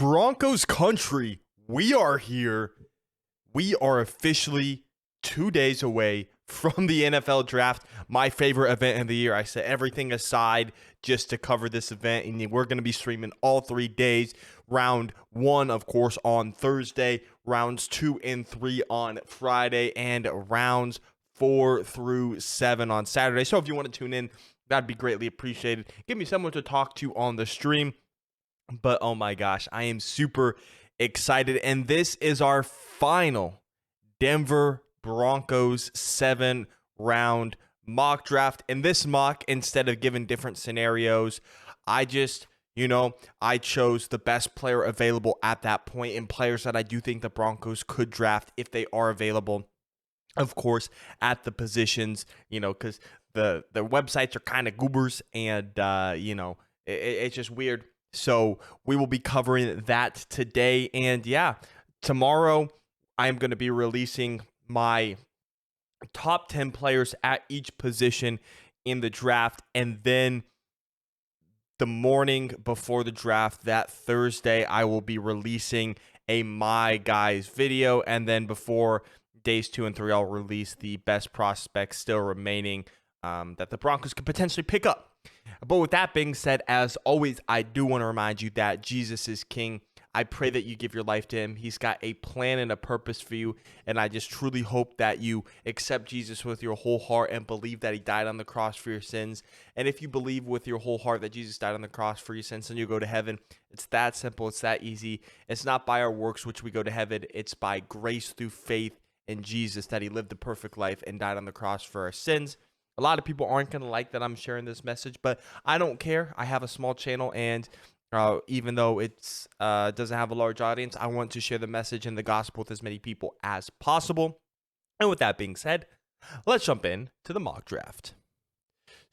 Broncos country, we are here. We are officially 2 days away from the NFL draft, my favorite event of the year. I set everything aside just to cover this event, and we're going to be streaming all 3 days. Round 1, of course, on Thursday, rounds 2 and 3 on Friday, and rounds 4 through 7 on Saturday. So if you want to tune in, that'd be greatly appreciated. Give me someone to talk to on the stream. But oh my gosh, I am super excited. And this is our final Denver Broncos 7-round mock draft. In this mock, instead of giving different scenarios, I chose the best player available at that point and players that I do think the Broncos could draft if they are available. Of course, at the positions, because the websites are kind of goobers and, it's just weird. So we will be covering that today. And yeah, tomorrow I'm going to be releasing my top 10 players at each position in the draft. And then the morning before the draft, that Thursday, I will be releasing a My Guys video. And then before days 2 and 3, I'll release the best prospects still remaining that the Broncos could potentially pick up. But with that being said, as always, I do want to remind you that Jesus is King. I pray that you give your life to him. He's got a plan and a purpose for you. And I just truly hope that you accept Jesus with your whole heart and believe that he died on the cross for your sins. And if you believe with your whole heart that Jesus died on the cross for your sins, then you go to heaven. It's that simple. It's that easy. It's not by our works which we go to heaven. It's by grace through faith in Jesus that he lived the perfect life and died on the cross for our sins. A lot of people aren't going to like that I'm sharing this message, but I don't care. I have a small channel, and even though it doesn't have a large audience, I want to share the message and the gospel with as many people as possible. And with that being said, let's jump in to the mock draft.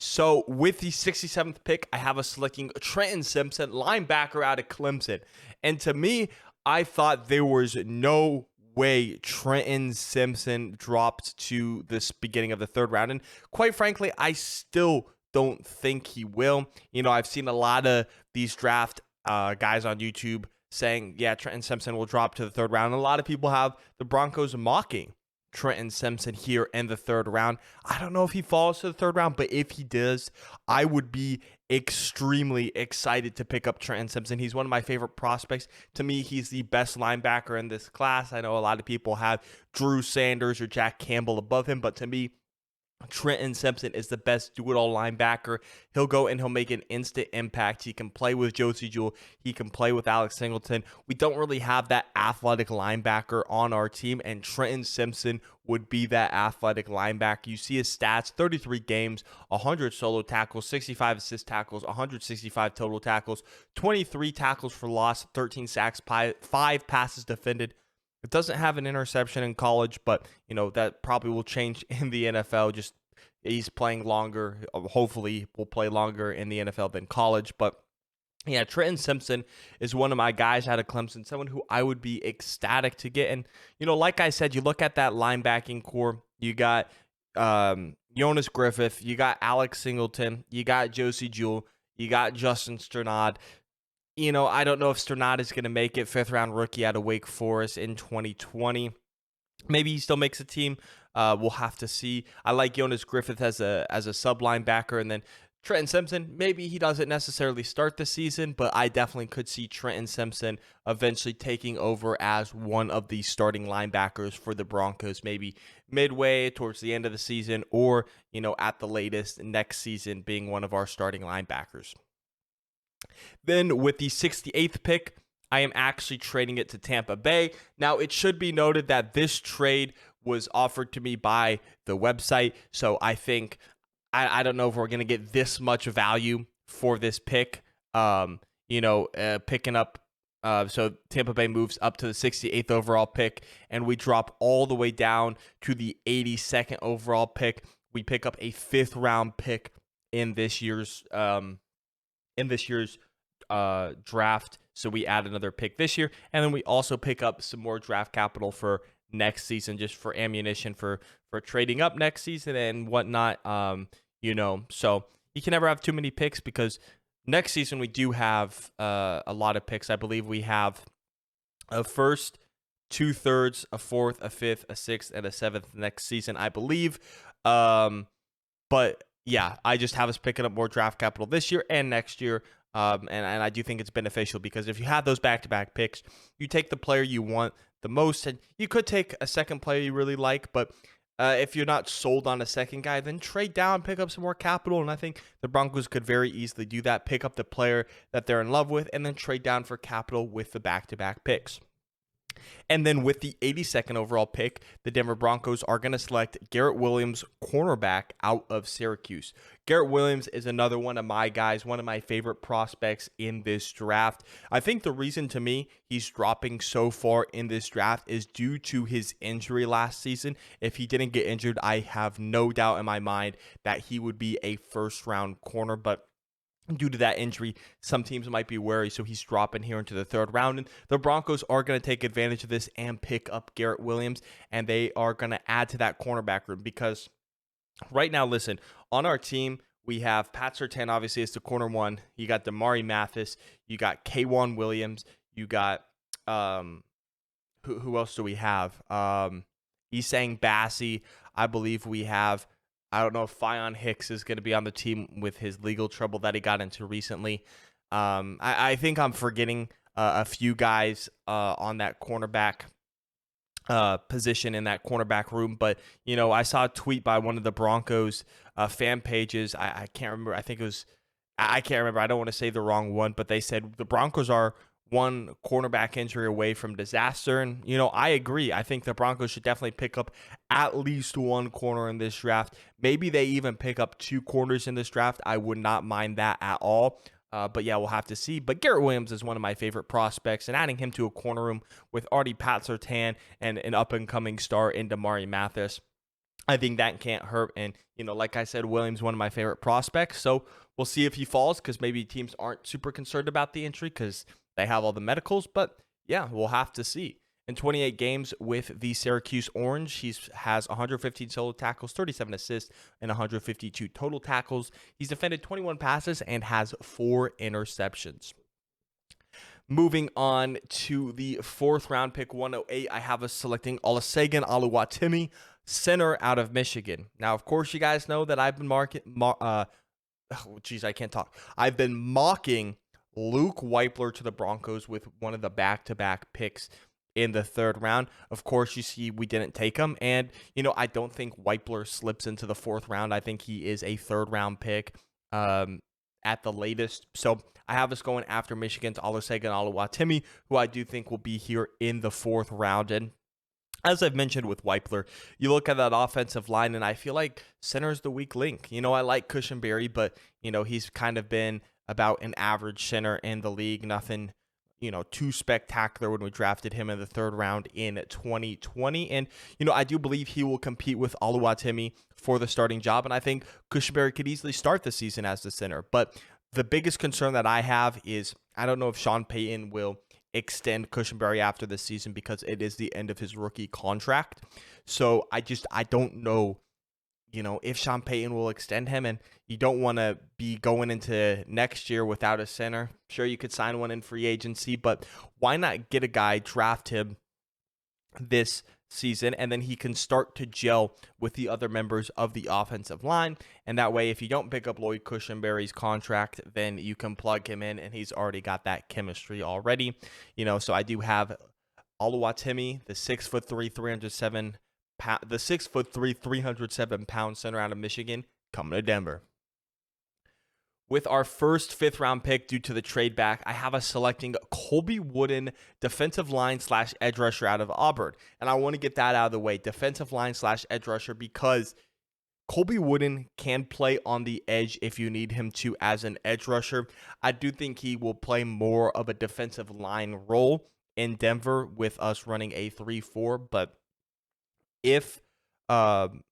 So with the 67th pick, I have us selecting Trenton Simpson, linebacker out of Clemson. And to me, I thought there was no way Trenton Simpson dropped to this beginning of the 3rd round. And quite frankly, I still don't think he will. I've seen a lot of these draft guys on YouTube saying, yeah, Trenton Simpson will drop to the 3rd round. And a lot of people have the Broncos mocking Trenton Simpson here in the 3rd round. I don't know if he falls to the 3rd round, but if he does, I would be extremely excited to pick up Trenton Simpson. He's one of my favorite prospects. To me, he's the best linebacker in this class. I know a lot of people have Drew Sanders or Jack Campbell above him, but to me, Trenton Simpson is the best do-it-all linebacker. He'll go and he'll make an instant impact. He can play with Josie Jewell. He can play with Alex Singleton. We don't really have that athletic linebacker on our team, and Trenton Simpson would be that athletic linebacker. You see his stats: 33 games, 100 solo tackles, 65 assist tackles, 165 total tackles, 23 tackles for loss, 13 sacks, 5 passes defended. It doesn't have an interception in college, but, that probably will change in the NFL. Just he's playing longer. Hopefully will play longer in the NFL than college. But, yeah, Trenton Simpson is one of my guys out of Clemson, someone who I would be ecstatic to get. And, like I said, you look at that linebacking core. You got Jonas Griffith. You got Alex Singleton. You got Josie Jewell. You got Justin Strnad. I don't know if Strnad is going to make it. 5th-round rookie out of Wake Forest in 2020. Maybe he still makes a team. We'll have to see. I like Jonas Griffith as a sub linebacker, and then Trenton Simpson. Maybe he doesn't necessarily start the season, but I definitely could see Trenton Simpson eventually taking over as one of the starting linebackers for the Broncos. Maybe midway towards the end of the season, or at the latest next season, being one of our starting linebackers. Then with the 68th pick, I am actually trading it to Tampa Bay. Now, it should be noted that this trade was offered to me by the website. So I think, I don't know if we're going to get this much value for this pick, picking up. So Tampa Bay moves up to the 68th overall pick, and we drop all the way down to the 82nd overall pick. We pick up a 5th-round pick in this year's draft. So we add another pick this year, and then we also pick up some more draft capital for next season, just for ammunition for trading up next season and whatnot. So you can never have too many picks because Next season, we do have a lot of picks. I believe we have a first, 2/3, a fourth, a fifth, a sixth, and a seventh next season, I believe. But yeah, I just have us picking up more draft capital this year and next year. And I do think it's beneficial because if you have those back-to-back picks, you take the player you want the most, and you could take a second player you really like, but if you're not sold on a second guy, then trade down, pick up some more capital, and I think the Broncos could very easily do that, pick up the player that they're in love with, and then trade down for capital with the back-to-back picks. And then with the 82nd overall pick, the Denver Broncos are going to select Garrett Williams, cornerback out of Syracuse. Garrett Williams is another one of my guys, one of my favorite prospects in this draft. I think the reason to me he's dropping so far in this draft is due to his injury last season. If he didn't get injured, I have no doubt in my mind that he would be a first-round corner, but due to that injury, some teams might be wary, so he's dropping here into the third round. And the Broncos are going to take advantage of this and pick up Garrett Williams, and they are going to add to that cornerback room because right now, listen, on our team, we have Pat Surtain, obviously, as the corner one. You got Damari Mathis. You got K'Wan Williams. You got, who else do we have? Isang Bassi. I believe we have, I don't know if Fion Hicks is going to be on the team with his legal trouble that he got into recently. I think I'm forgetting a few guys on that cornerback position in that cornerback room. But, you know, I saw a tweet by one of the Broncos fan pages. I can't remember. I think it was, I can't remember. I don't want to say the wrong one, but they said the Broncos are one cornerback injury away from disaster. And, you know, I agree. I think the Broncos should definitely pick up at least one corner in this draft. Maybe they even pick up two corners in this draft. I would not mind that at all. But yeah, we'll have to see. But Garrett Williams is one of my favorite prospects, and adding him to a corner room with already Pat Surtain and an up-and-coming star in Damari Mathis, I think that can't hurt. And, you know, like I said, Williams one of my favorite prospects. So we'll see if he falls because maybe teams aren't super concerned about the injury because they have all the medicals, but yeah, we'll have to see. In 28 games with the Syracuse Orange, he has 115 solo tackles, 37 assists, and 152 total tackles. He's defended 21 passes and has 4 interceptions. Moving on to the 4th round pick, 108, I have us selecting Olusegun Oluwatimi, center out of Michigan. Now, of course, you guys know that I've been I've been mocking Luke Weipler to the Broncos with one of the back-to-back picks in the 3rd round. Of course, you see we didn't take him. And, you know, I don't think Weipler slips into the 4th round. I think he is a 3rd round pick at the latest. So I have us going after Michigan's Olusegun Oluwatimi, who I do think will be here in the 4th round. And as I've mentioned with Weipler, you look at that offensive line, and I feel like center is the weak link. You know, I like Cushenberry, but, you know, he's kind of been about an average center in the league. Nothing, you know, too spectacular when we drafted him in the 3rd round in 2020. And, you know, I do believe he will compete with Oluwatimi for the starting job. And I think Cushenberry could easily start the season as the center. But the biggest concern that I have is I don't know if Sean Payton will extend Cushenberry after this season because it is the end of his rookie contract. So I don't know, you know, if Sean Payton will extend him, and you don't want to be going into next year without a center. Sure, you could sign one in free agency, but why not get a guy, draft him this season, and then he can start to gel with the other members of the offensive line. And that way, if you don't pick up Lloyd Cushenberry's contract, then you can plug him in, and he's already got that chemistry already. You know, so I do have Oluwatimi, the 6'3", 307 pound center out of Michigan, coming to Denver. With our first 5th round pick due to the trade back, I have us selecting Colby Wooden, defensive line / edge rusher out of Auburn. And I want to get that out of the way, defensive line / edge rusher, because Colby Wooden can play on the edge if you need him to as an edge rusher. I do think he will play more of a defensive line role in Denver with us running a 3-4, but if with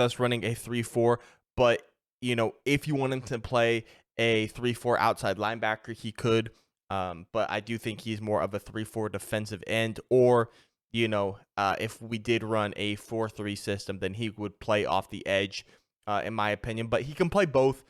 us running a 3-4, but you know, if you want him to play a 3-4 outside linebacker, he could. But I do think he's more of a 3-4 defensive end. Or, you know, if we did run a 4-3 system, then he would play off the edge, in my opinion. But he can play both.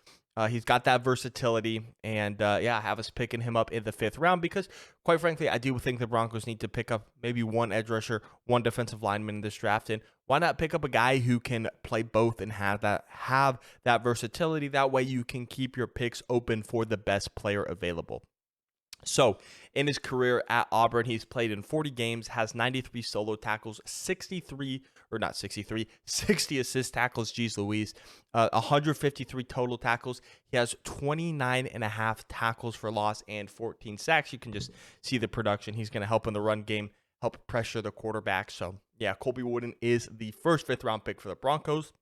He's got that versatility, and yeah, I have us picking him up in the 5th round because, quite frankly, I do think the Broncos need to pick up maybe one edge rusher, one defensive lineman in this draft, and why not pick up a guy who can play both and have that versatility? That way, you can keep your picks open for the best player available. So, in his career at Auburn, he's played in 40 games, has 93 solo tackles, 60 assist tackles, geez Louise, 153 total tackles. He has 29 and a half tackles for loss and 14 sacks. You can just see the production. He's going to help in the run game, help pressure the quarterback. So, yeah, Colby Wooden is the first 5th round pick for the Broncos.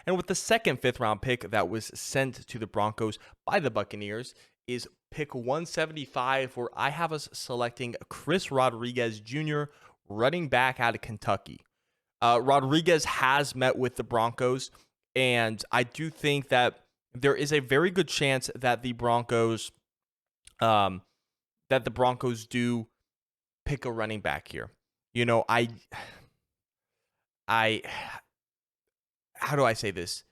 And with the second 5th round pick that was sent to the Broncos by the Buccaneers is pick 175, where I have us selecting Chris Rodriguez Jr., running back out of Kentucky. Rodriguez has met with the Broncos, and I do think that there is a very good chance that the Broncos do pick a running back here. You know, I how do I say this?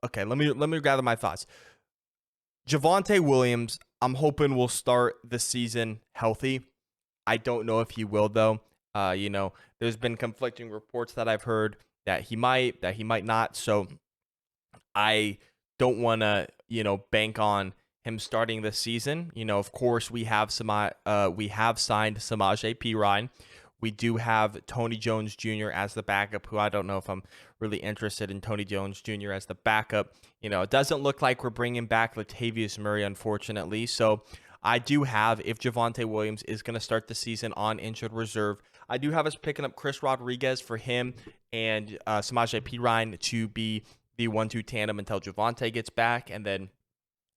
Okay, let me gather my thoughts. Javonte Williams, I'm hoping will start the season healthy. I don't know if he will, though. You know, there's been conflicting reports that I've heard that he might not. So I don't want to, bank on him starting the season. You know, of course, we have signed Samaje Perine. We do have Tony Jones Jr. as the backup, who I don't know if I'm really interested in Tony Jones Jr. as the backup. You know, it doesn't look like we're bringing back Latavius Murray, unfortunately. So I do have, if Javonte Williams is going to start the season on injured reserve, I do have us picking up Chris Rodriguez for him and Samaje Perine to be the 1-2 tandem until Javonte gets back. And then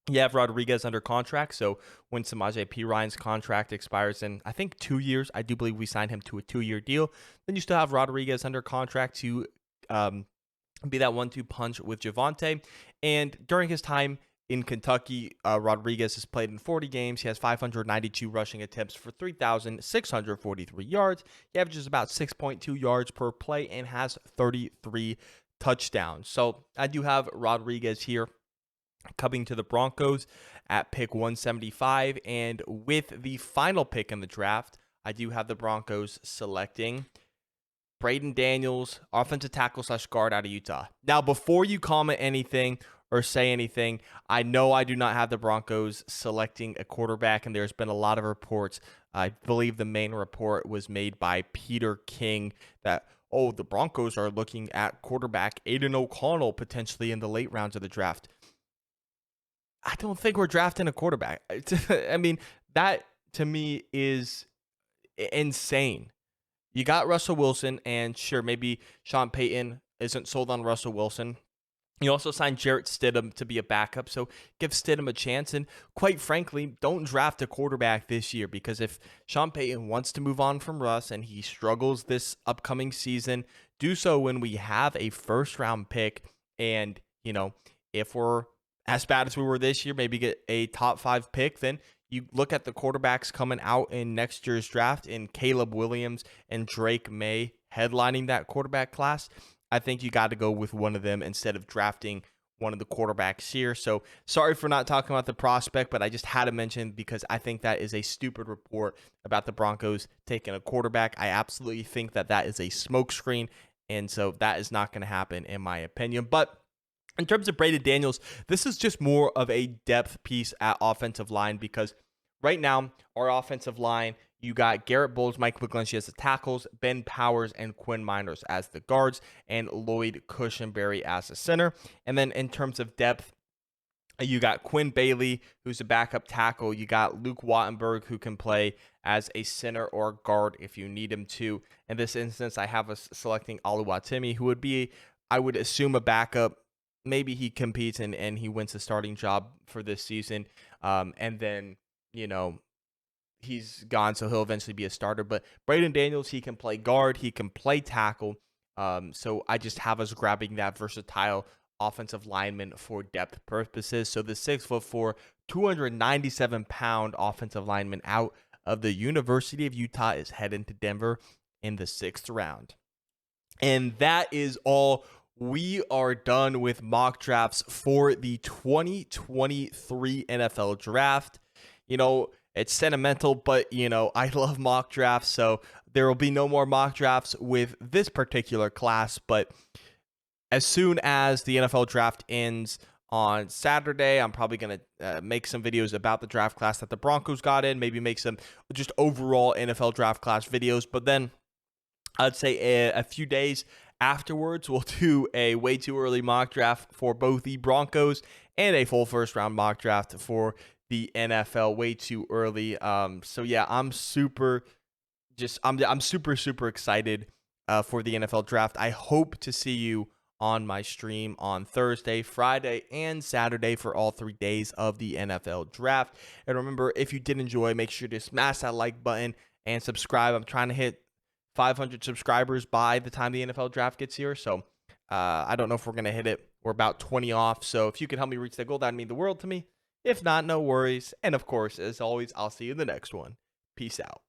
you have Rodriguez under contract, so when Samaje Perine's contract expires in, I think, 2 years, I do believe we signed him to a 2-year deal, then you still have Rodriguez under contract to be that 1-2 punch with Javonte. And during his time in Kentucky, Rodriguez has played in 40 games. He has 592 rushing attempts for 3,643 yards. He averages about 6.2 yards per play and has 33 touchdowns. So I do have Rodriguez here coming to the Broncos at pick 175. And with the final pick in the draft, I do have the Broncos selecting Braeden Daniels, offensive tackle / guard out of Utah. Now, before you comment anything or say anything, I know I do not have the Broncos selecting a quarterback, and there's been a lot of reports. I believe the main report was made by Peter King that, the Broncos are looking at quarterback Aiden O'Connell potentially in the late rounds of the draft. I don't think we're drafting a quarterback. I mean, that to me is insane. You got Russell Wilson, and sure, maybe Sean Payton isn't sold on Russell Wilson. You also signed Jarrett Stidham to be a backup, so give Stidham a chance. And quite frankly, don't draft a quarterback this year, because if Sean Payton wants to move on from Russ and he struggles this upcoming season, do so when we have a first-round pick. And, if we're as bad as we were this year, maybe get a top 5 pick, then you look at the quarterbacks coming out in next year's draft in Caleb Williams and Drake May headlining that quarterback class. I think you got to go with one of them instead of drafting one of the quarterbacks here. So sorry for not talking about the prospect, but I just had to mention because I think that is a stupid report about the Broncos taking a quarterback. I absolutely think that is a smokescreen, and so that is not going to happen in my opinion. But in terms of Braeden Daniels, this is just more of a depth piece at offensive line, because right now our offensive line, you got Garrett Bowles, Mike McGlinchey as the tackles, Ben Powers and Quinn Miners as the guards, and Lloyd Cushenberry as the center. And then in terms of depth, you got Quinn Bailey, who's a backup tackle. You got Luke Wattenberg, who can play as a center or guard if you need him to. In this instance, I have us selecting Oluwatimi, who would be, I would assume, a backup. Maybe he competes and he wins the starting job for this season. And then, he's gone, so he'll eventually be a starter. But Braeden Daniels, he can play guard, he can play tackle. So I just have us grabbing that versatile offensive lineman for depth purposes. So the 6'4", 297-pound offensive lineman out of the University of Utah is heading to Denver in the 6th round. And that is all We are done with mock drafts for the 2023 NFL draft. It's sentimental, but I love mock drafts, so there will be no more mock drafts with this particular class. But as soon as the NFL draft ends on Saturday, I'm probably going to make some videos about the draft class that the Broncos got in, maybe make some just overall NFL draft class videos. But then I'd say a few days afterwards, we'll do a way too early mock draft for both the Broncos and a full first round mock draft for the NFL way too early. So yeah, I'm super excited for the NFL draft. I hope to see you on my stream on Thursday, Friday, and Saturday for all 3 days of the NFL draft. And remember, if you did enjoy, make sure to smash that like button and subscribe. I'm trying to hit 500 subscribers by the time the NFL draft gets here. So I don't know if we're going to hit it. We're about 20 off. So if you could help me reach that goal, that'd mean the world to me. If not, no worries. And of course, as always, I'll see you in the next one. Peace out.